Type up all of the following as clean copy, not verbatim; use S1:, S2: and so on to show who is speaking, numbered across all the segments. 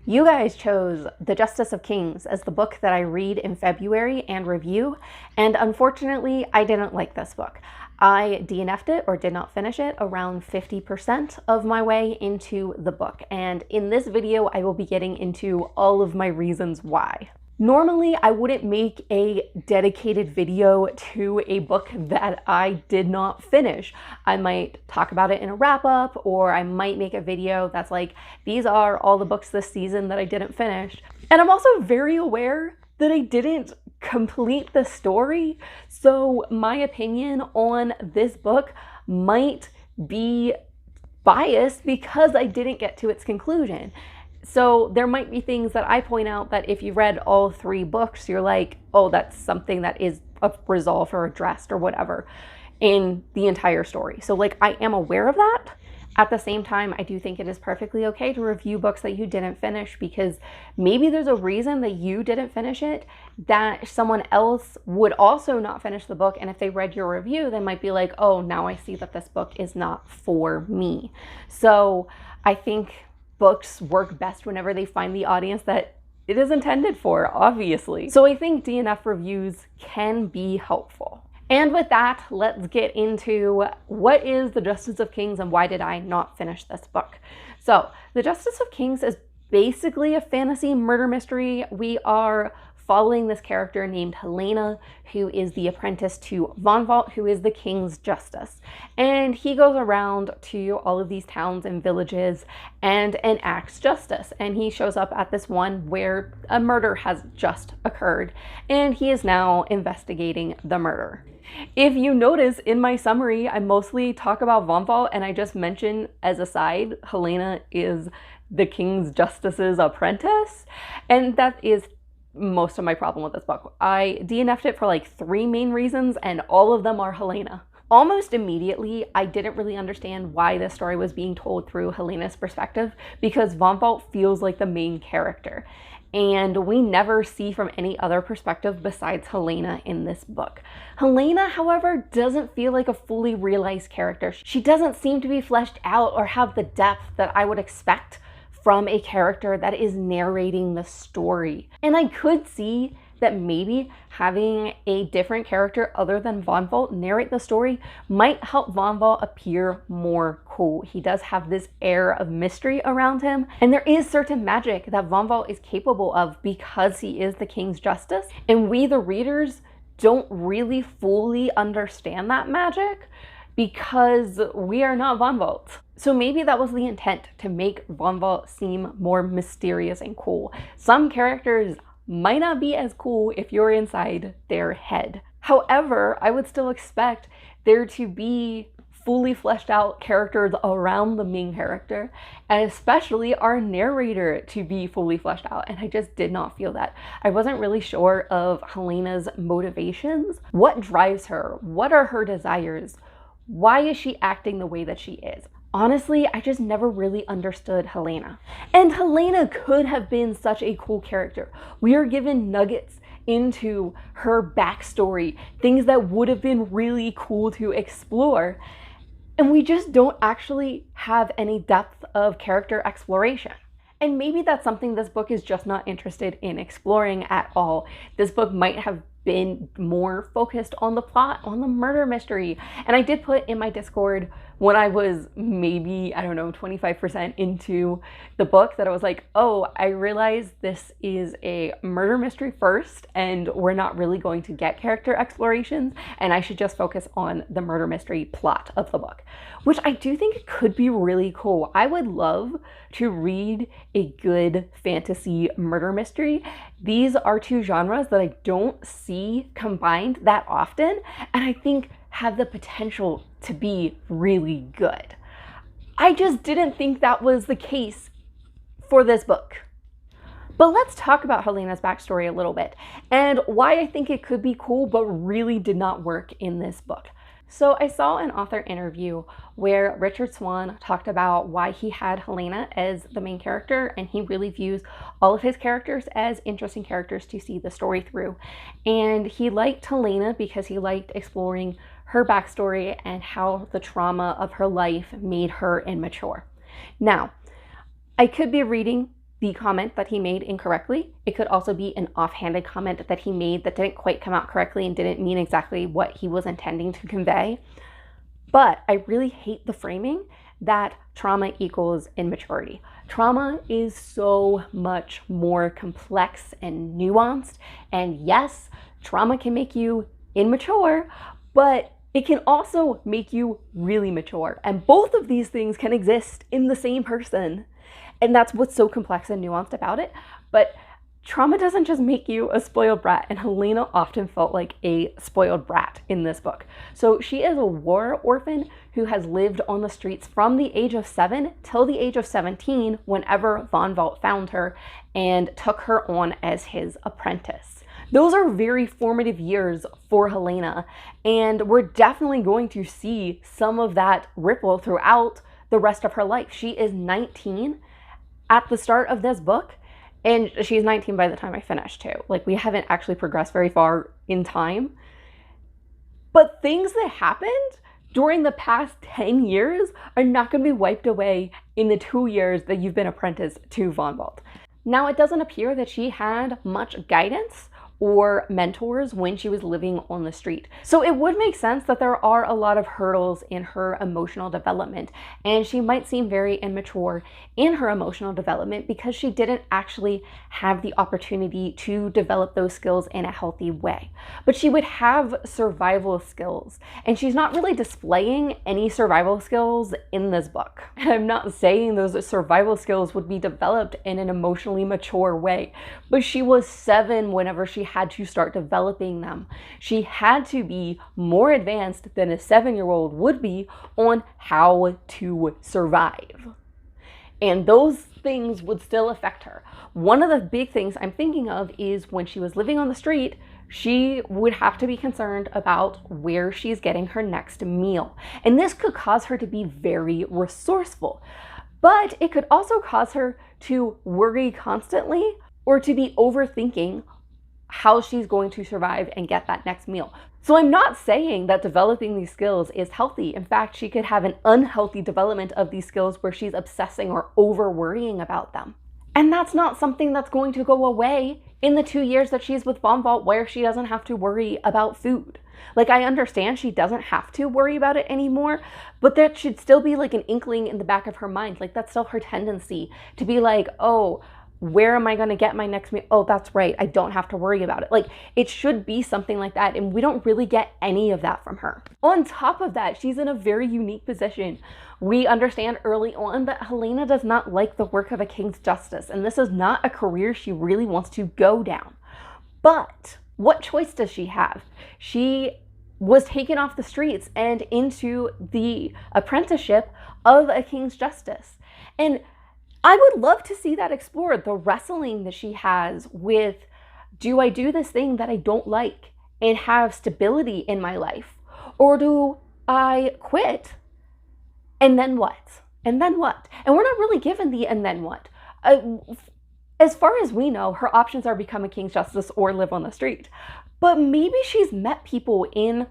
S1: You guys chose The Justice of Kings as the book that I read in February and review, and unfortunately, I didn't like this book. I DNF'd it, or did not finish it, around 50% of my way into the book, and in this video, I will be getting into all of my reasons why. Normally, I wouldn't make a dedicated video to a book that I did not finish. I might talk about it in a wrap-up, or I might make a video that's like, these are all the books this season that I didn't finish. And I'm also very aware that I didn't complete the story, so my opinion on this book might be biased because I didn't get to its conclusion. So there might be things that I point out that if you read all 3 books, you're like, oh, that's something that is resolved or addressed or whatever in the entire story. So like, I am aware of that. At the same time, I do think it is perfectly okay to review books that you didn't finish, because maybe there's a reason that you didn't finish it that someone else would also not finish the book. And if they read your review, they might be like, oh, now I see that this book is not for me. So I think books work best whenever they find the audience that it is intended for, obviously. So I think DNF reviews can be helpful. And with that, let's get into what is The Justice of Kings and why did I not finish this book. So The Justice of Kings is basically a fantasy murder mystery. We are following this character named Helena, who is the apprentice to Von Vault, who is the king's justice. And he goes around to all of these towns and villages and enacts justice. And he shows up at this one where a murder has just occurred, and he is now investigating the murder. If you notice in my summary, I mostly talk about Von Vault, and I just mention as a side, Helena is the king's justice's apprentice. And that is most of my problem with this book. I DNF'd it for like 3 main reasons, and all of them are Helena. Almost immediately, I didn't really understand why this story was being told through Helena's perspective, because Von Vault feels like the main character, and we never see from any other perspective besides Helena in this book. Helena, however, doesn't feel like a fully realized character. She doesn't seem to be fleshed out or have the depth that I would expect from a character that is narrating the story. And I could see that maybe having a different character other than Von Vault narrate the story might help Von Vault appear more cool. He does have this air of mystery around him, and there is certain magic that Von Vault is capable of because he is the king's justice, and we the readers don't really fully understand that magic because we are not Von Vault. So maybe that was the intent, to make Von Vault seem more mysterious and cool. Some characters might not be as cool if you're inside their head. However, I would still expect there to be fully fleshed out characters around the main character, and especially our narrator to be fully fleshed out, and I just did not feel that. I wasn't really sure of Helena's motivations. What drives her? What are her desires? Why is she acting the way that she is? Honestly, I just never really understood Helena. And Helena could have been such a cool character. We are given nuggets into her backstory, things that would have been really cool to explore, and we just don't actually have any depth of character exploration. And maybe that's something this book is just not interested in exploring at all. This book might have been more focused on the plot, on the murder mystery. And I did put in my Discord when I was maybe, I don't know, 25% into the book, that I was like, oh, I realize this is a murder mystery first, and we're not really going to get character explorations, and I should just focus on the murder mystery plot of the book, which I do think could be really cool. I would love to read a good fantasy murder mystery. These are 2 genres that I don't see combined that often, and I think have the potential to be really good. I just didn't think that was the case for this book. But let's talk about Helena's backstory a little bit, and why I think it could be cool but really did not work in this book. So I saw an author interview where Richard Swan talked about why he had Helena as the main character, and he really views all of his characters as interesting characters to see the story through. And he liked Helena because he liked exploring her backstory and how the trauma of her life made her immature. Now, I could be reading the comment that he made incorrectly. It could also be an offhanded comment that he made that didn't quite come out correctly and didn't mean exactly what he was intending to convey. But I really hate the framing that trauma equals immaturity. Trauma is so much more complex and nuanced. And yes, trauma can make you immature, but it can also make you really mature. And both of these things can exist in the same person. And that's what's so complex and nuanced about it. But trauma doesn't just make you a spoiled brat, and Helena often felt like a spoiled brat in this book. So she is a war orphan who has lived on the streets from the age of 7 till the age of 17 whenever Von Valt found her and took her on as his apprentice. Those are very formative years for Helena, and we're definitely going to see some of that ripple throughout the rest of her life. She is 19 at the start of this book, and she's 19 by the time I finish too. Like, we haven't actually progressed very far in time. But things that happened during the past 10 years are not going to be wiped away in the 2 years that you've been apprenticed to Von Valt. Now, it doesn't appear that she had much guidance or mentors when she was living on the street. So it would make sense that there are a lot of hurdles in her emotional development, and she might seem very immature in her emotional development because she didn't actually have the opportunity to develop those skills in a healthy way. But she would have survival skills, and she's not really displaying any survival skills in this book. And I'm not saying those survival skills would be developed in an emotionally mature way, but she was 7 whenever she had to start developing them. She had to be more advanced than a 7-year-old would be on how to survive. And those things would still affect her. One of the big things I'm thinking of is when she was living on the street, she would have to be concerned about where she's getting her next meal. And this could cause her to be very resourceful. But it could also cause her to worry constantly or to be overthinking how she's going to survive and get that next meal. So I'm not saying that developing these skills is healthy. In fact, she could have an unhealthy development of these skills where she's obsessing or over worrying about them. And that's not something that's going to go away in the 2 years that she's with Von Valt, where she doesn't have to worry about food. Like, I understand she doesn't have to worry about it anymore, but that should still be like an inkling in the back of her mind. Like, that's still her tendency to be like, oh, where am I going to get my next meal? Oh, that's right, I don't have to worry about it. Like, it should be something like that, and we don't really get any of that from her. On top of that, she's in a very unique position. We understand early on that Helena does not like the work of a king's justice, and this is not a career she really wants to go down. But what choice does she have? She was taken off the streets and into the apprenticeship of a king's justice. And I would love to see that explored, the wrestling that she has with, do I do this thing that I don't like and have stability in my life? Or do I quit? And then what? And then what? And we're not really given the and then what. As far as we know, her options are become a king's justice or live on the street. But maybe she's met people in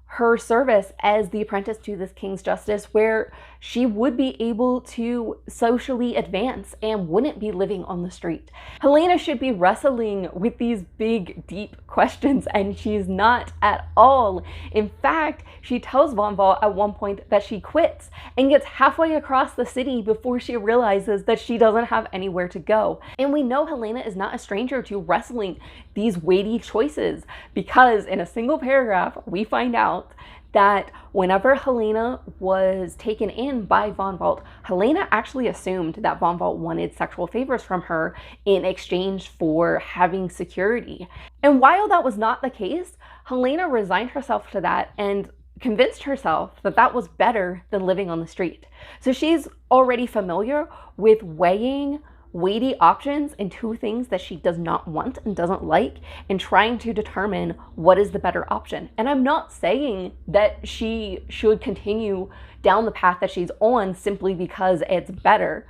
S1: her service as the apprentice to this king's justice where she would be able to socially advance and wouldn't be living on the street. Helena should be wrestling with these big, deep questions, and she's not at all. In fact, she tells Von Valt at one point that she quits and gets halfway across the city before she realizes that she doesn't have anywhere to go. And we know Helena is not a stranger to wrestling these weighty choices, because in a single paragraph, we find out that whenever Helena was taken in by Von Valt, Helena actually assumed that Von Valt wanted sexual favors from her in exchange for having security. And while that was not the case, Helena resigned herself to that and convinced herself that that was better than living on the street. So she's already familiar with weighing weighty options and 2 things that she does not want and doesn't like, and trying to determine what is the better option. And I'm not saying that she should continue down the path that she's on simply because it's better.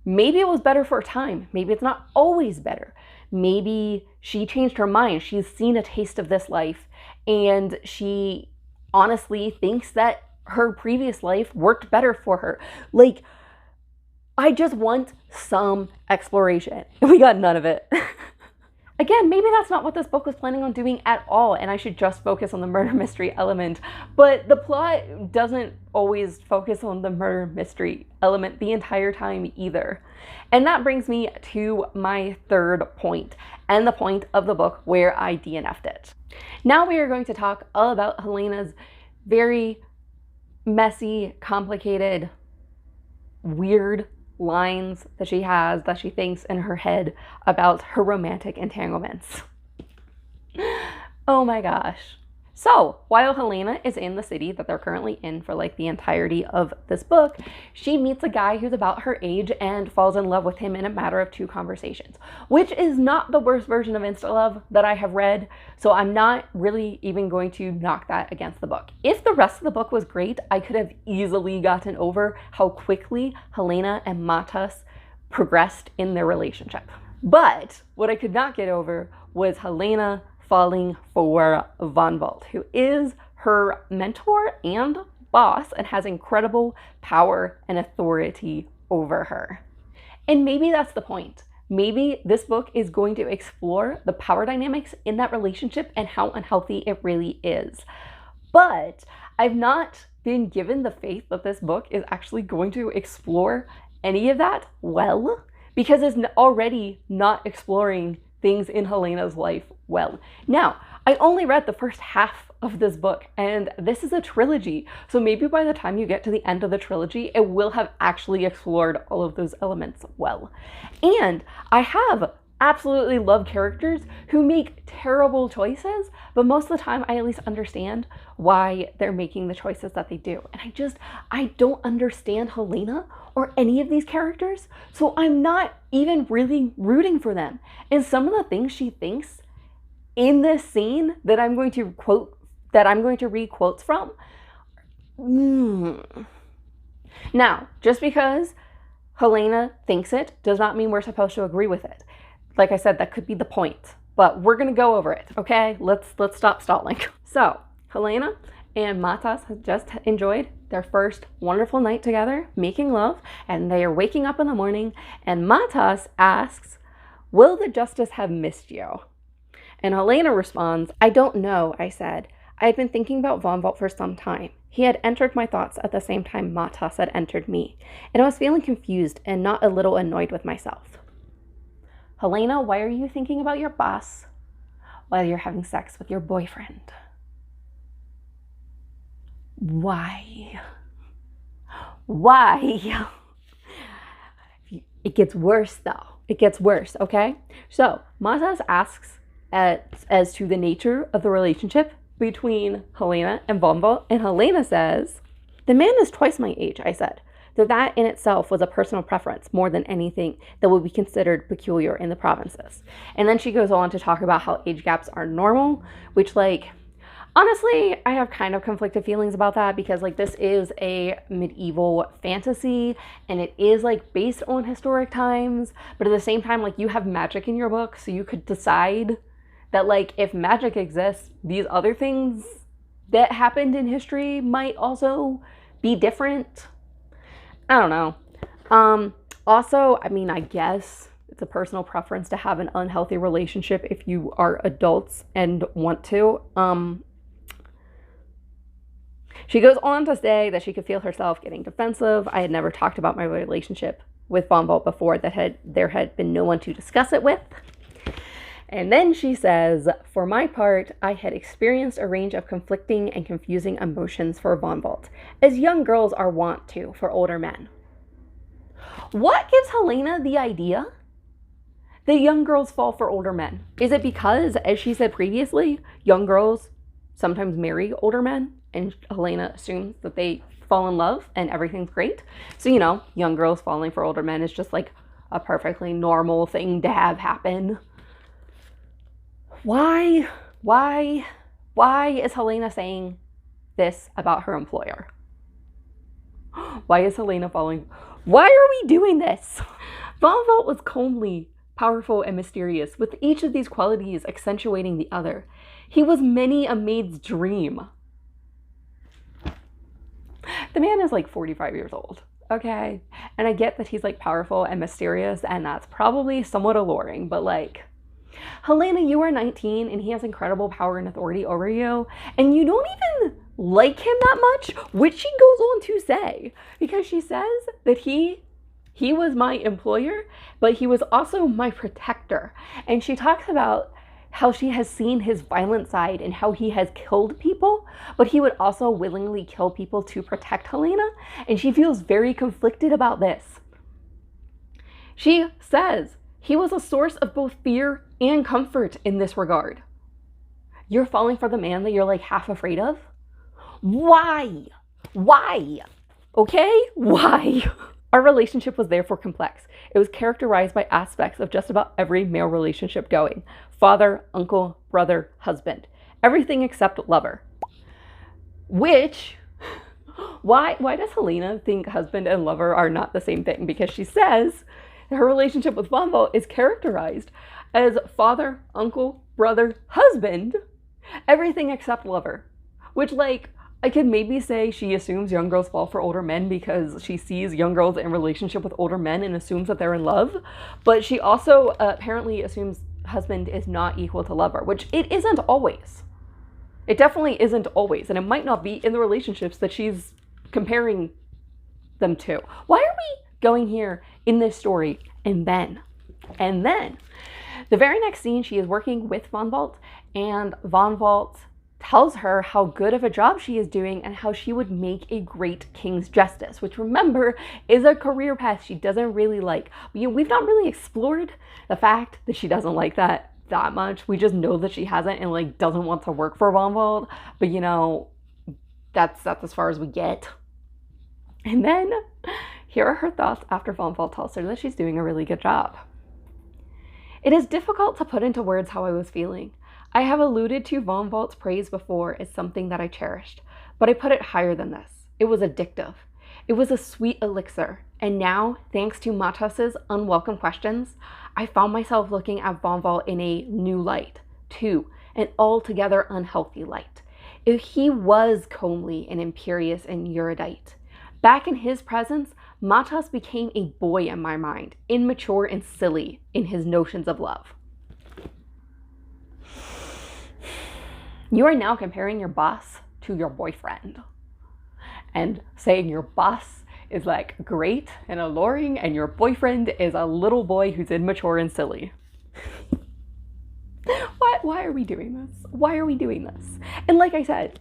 S1: Maybe it was better for a time. Maybe it's not always better. Maybe she changed her mind. She's seen a taste of this life, and she honestly thinks that her previous life worked better for her. Like, I just want some exploration. And we got none of it. Again, maybe that's not what this book was planning on doing at all, and I should just focus on the murder mystery element. But the plot doesn't always focus on the murder mystery element the entire time either. And that brings me to my third point, and the point of the book where I DNF'd it. Now we are going to talk all about Helena's very messy, complicated, weird lines that she has, that she thinks in her head about her romantic entanglements. Oh my gosh. So while Helena is in the city that they're currently in for like the entirety of this book, she meets a guy who's about her age and falls in love with him in a matter of 2 conversations, which is not the worst version of insta-love that I have read. So I'm not really even going to knock that against the book. If the rest of the book was great, I could have easily gotten over how quickly Helena and Matas progressed in their relationship. But what I could not get over was Helena falling for Vonvald, who is her mentor and boss and has incredible power and authority over her. And maybe that's the point. Maybe this book is going to explore the power dynamics in that relationship and how unhealthy it really is. But I've not been given the faith that this book is actually going to explore any of that well, because it's already not exploring things in Helena's life well. Now, I only read the first half of this book, and this is a trilogy, so maybe by the time you get to the end of the trilogy, it will have actually explored all of those elements well. And I have absolutely loved characters who make terrible choices, but most of the time I at least understand why they're making the choices that they do. And I don't understand Helena or any of these characters, so I'm not even really rooting for them. And some of the things she thinks in this scene that I'm going to quote, that I'm going to read quotes from. Now, just because Helena thinks it does not mean we're supposed to agree with it. Like I said, that could be the point, but we're gonna go over it, okay? Let's stop stalling. So, Helena and Matas have just enjoyed their first wonderful night together, making love, and they are waking up in the morning, and Matas asks, "Will the justice have missed you?" And Helena responds, "I don't know," I said. I had been thinking about Vonvald for some time. He had entered my thoughts at the same time Matas had entered me, and I was feeling confused and not a little annoyed with myself. Helena, why are you thinking about your boss while you're having sex with your boyfriend? Why? Why? It gets worse though. It gets worse, okay? So Matas asks as to the nature of the relationship between Helena and Vonvald, and Helena says, "The man is twice my age," I said. Though that in itself was a personal preference more than anything that would be considered peculiar in the provinces. And then she goes on to talk about how age gaps are normal, which, like, honestly, I have kind of conflicted feelings about that, because like this is a medieval fantasy and it is like based on historic times, but at the same time, like, you have magic in your book, so you could decide that like if magic exists, these other things that happened in history might also be different. I don't know. Also, I mean, I guess it's a personal preference to have an unhealthy relationship if you are adults and want to. She goes on to say that she could feel herself getting defensive. I had never talked about my relationship with Vonvald before, there had been no one to discuss it with. And then she says, "For my part, I had experienced a range of conflicting and confusing emotions for Vonvald, as young girls are wont to for older men." What gives Helena the idea that young girls fall for older men? Is it because, as she said previously, young girls sometimes marry older men, and Helena assumes that they fall in love and everything's great? So, you know, young girls falling for older men is just like a perfectly normal thing to have happen. Why is Helena saying this about her employer? Why is Helena falling? Why are we doing this? Vonvald was comely, powerful, and mysterious, with each of these qualities accentuating the other. He was many a maid's dream. The man is like 45 years old. okay? And I get that he's like powerful and mysterious, and that's probably somewhat alluring, but like, Helena, you are 19 and he has incredible power and authority over you, and you don't even like him that much, which she goes on to say, because she says that he was my employer, but he was also my protector. And she talks about how she has seen his violent side and how he has killed people, but he would also willingly kill people to protect Helena, and she feels very conflicted about this. She says he was a source of both fear and comfort in this regard. You're falling for the man that you're like half afraid of? Why? Why? Okay? Why? Our relationship was therefore complex. It was characterized by aspects of just about every male relationship going. Father, uncle, brother, husband. Everything except lover. Which, why does Helena think husband and lover are not the same thing? Because she says her relationship with Von Volt is characterized as father, uncle, brother, husband, everything except lover. Which, like, I could maybe say she assumes young girls fall for older men because she sees young girls in relationship with older men and assumes that they're in love. But she also apparently assumes husband is not equal to lover, which it isn't always. It definitely isn't always. And it might not be in the relationships that she's comparing them to. Why are we going here in this story? And then, the very next scene, she is working with Von Volt, and Von Volt tells her how good of a job she is doing and how she would make a great king's justice, which, remember, is a career path she doesn't really like. We've not really explored the fact that she doesn't like that much. We just know that she hasn't and like doesn't want to work for Von Volt, but you know, that's as far as we get. And then here are her thoughts after Von Volt tells her that she's doing a really good job. It is difficult to put into words how I was feeling. I have alluded to Von Volt's praise before as something that I cherished, but I put it higher than this. It was addictive. It was a sweet elixir, and now, thanks to Matos's unwelcome questions, I found myself looking at Von Volt in a new light, too, an altogether unhealthy light. If he was comely and imperious and erudite, back in his presence, Matos became a boy in my mind, immature and silly in his notions of love. You are now comparing your boss to your boyfriend and saying your boss is like great and alluring and your boyfriend is a little boy who's immature and silly. Why are we doing this? Why are we doing this? And like I said,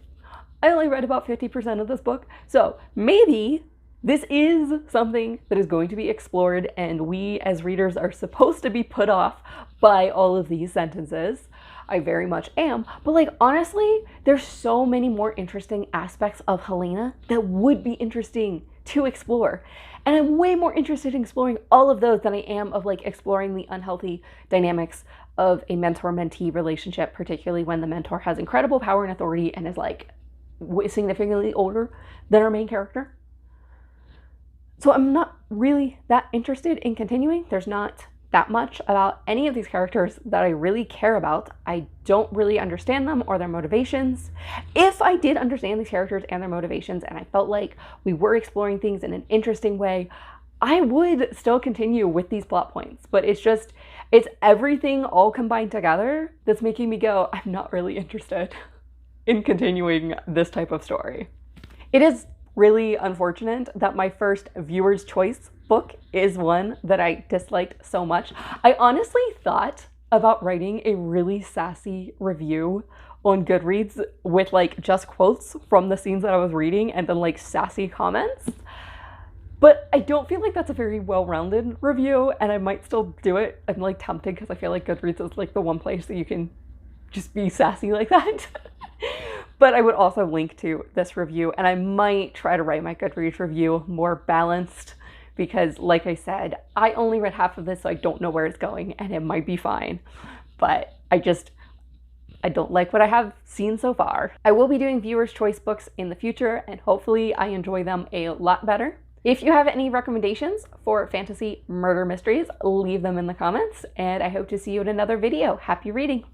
S1: I only read about 50% of this book, so maybe this is something that is going to be explored and we as readers are supposed to be put off by all of these sentences. I very much am, but like honestly, there's so many more interesting aspects of Helena that would be interesting to explore. And I'm way more interested in exploring all of those than I am of like exploring the unhealthy dynamics of a mentor-mentee relationship, particularly when the mentor has incredible power and authority and is like significantly older than our main character. So I'm not really that interested in continuing. There's not that much about any of these characters that I really care about. I don't really understand them or their motivations. If I did understand these characters and their motivations and I felt like we were exploring things in an interesting way, I would still continue with these plot points. But it's everything all combined together that's making me go, I'm not really interested in continuing this type of story. It is really unfortunate that my first viewer's choice book is one that I disliked so much. I honestly thought about writing a really sassy review on Goodreads with like just quotes from the scenes that I was reading and then like sassy comments. But I don't feel like that's a very well-rounded review and I might still do it. I'm like tempted because I feel like Goodreads is like the one place that you can just be sassy like that. But I would also link to this review and I might try to write my Goodreads review more balanced because like I said, I only read half of this so I don't know where it's going and it might be fine. But I don't like what I have seen so far. I will be doing viewer's choice books in the future and hopefully I enjoy them a lot better. If you have any recommendations for fantasy murder mysteries, leave them in the comments and I hope to see you in another video. Happy reading!